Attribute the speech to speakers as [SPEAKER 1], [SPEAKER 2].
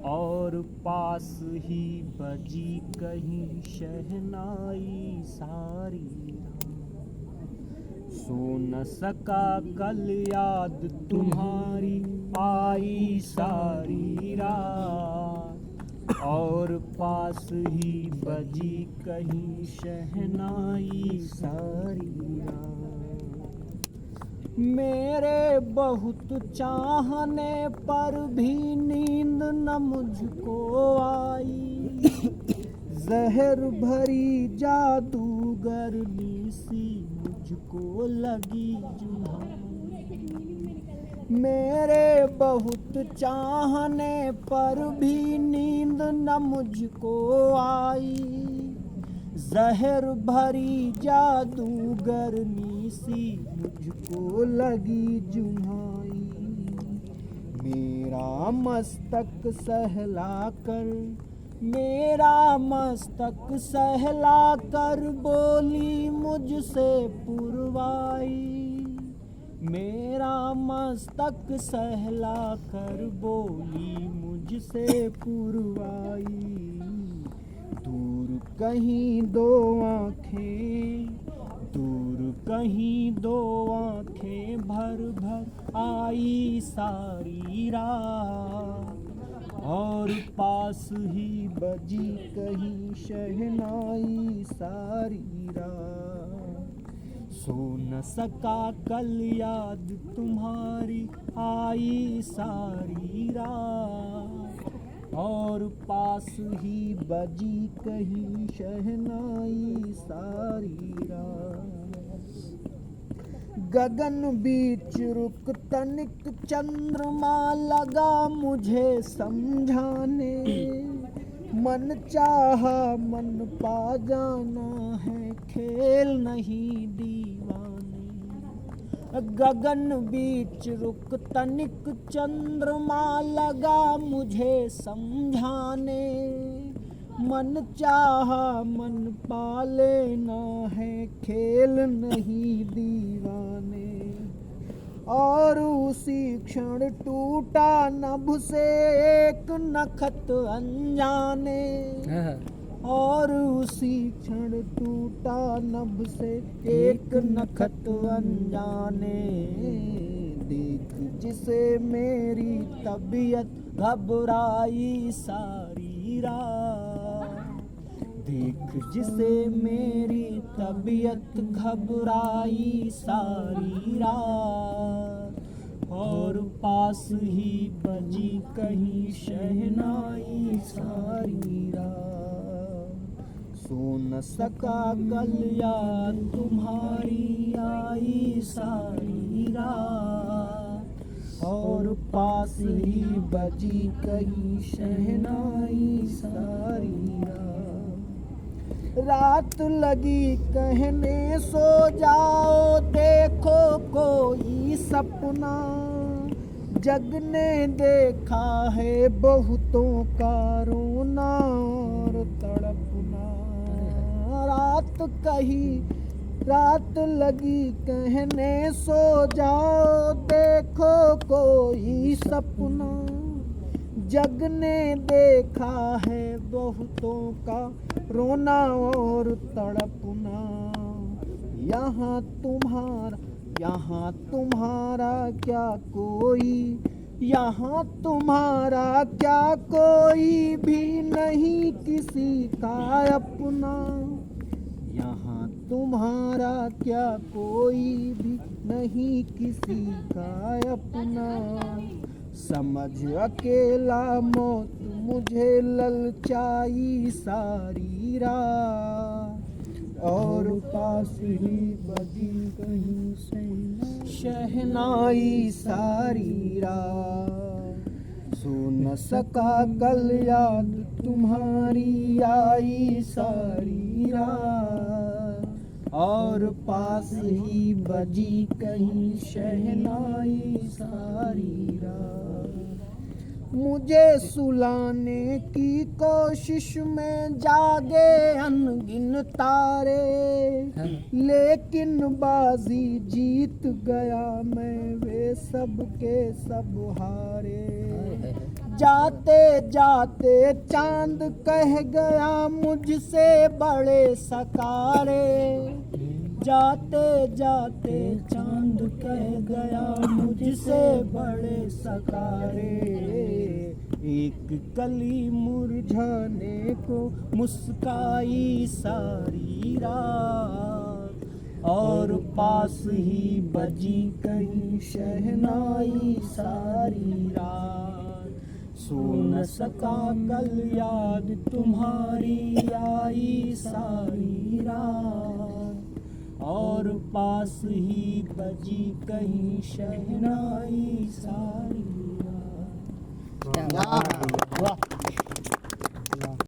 [SPEAKER 1] और पास ही बजी कहीं शहनाई सारी रात। सो न सका कल याद तुम्हारी आई सारी रात। और पास ही बजी कहीं शहनाई सारी रात। मेरे बहुत चाहने पर भी नींद न मुझको आई। जहर भरी जादूगरनी सी मुझको लगी जुहाई। मेरे बहुत चाहने पर भी नींद न मुझको आई। जहर भरी जादूगरनी सी मुझको लगी जुहाई। मेरा मस्तक सहला कर बोली मुझसे पुरवाई। मेरा मस्तक सहला कर बोली मुझसे पुरवाई। दूर कहीं दो आँखें भर भर आई सारी रात। और पास ही बजी कहीं शहनाई सारी रात। सो न सका कल याद तुम्हारी आई सारी रात। और पास ही बजी कहीं शहनाई सारी रात। गगन बीच रुक तनिक चंद्रमा लगा मुझे समझाने। मन चाहा मन पा जाना है खेल नहीं दीवाने। गगन बीच रुक तनिक चंद्रमा लगा मुझे समझाने। मन चाहा मन पा लेना है खेल नहीं दीवाने। और उसी क्षण टूटा नभ से एक नखत अनजाने। और उसी क्षण टूटा नभ से एक नखत अनजाने। देख जिसे मेरी तबीयत घबराई सारी रात। देख जिसे मेरी तबीयत घबराई सारी रात। और पास ही बजी कहीं शहनाई सारी रात। सो न सका कल याद तुम्हारी आई सारी रात। और पास ही बजी कहीं शहनाई सारी रात। रात लगी कहने सो जाओ देखो कोई सपना। जगने देखा है बहुतों का रोना और तड़पना। रात लगी कहने सो जाओ देखो कोई सपना। जगने देखा है बहुतों का रोना और तड़पना। यहाँ तुम्हारा क्या कोई भी नहीं किसी का अपना। यहाँ तुम्हारा क्या कोई भी नहीं किसी का अपना। समझ अकेला मौत मुझे ललचाई सारी रात। और पास ही बजी कहीं शहनाई सारी रात। सो न सका कल याद तुम्हारी आई सारी रात। और पास ही बजी कहीं शहनाई सारी रात। मुझे सुलाने की कोशिश में जागे अनगिन तारे। लेकिन बाजी जीत गया मैं वे सब के सब हारे। जाते जाते चांद कह गया मुझसे बड़े सकारे, जाते जाते चांद कह गया मुझसे बड़े सकारे। एक कली मुरझाने को मुस्काई सारी रात, और पास ही बजी कहीं शहनाई सारी रात। सो न सका कल याद तुम्हारी आई सारी रात, और पास ही बजी कहीं शहनाई सारी रात।
[SPEAKER 2] वाह।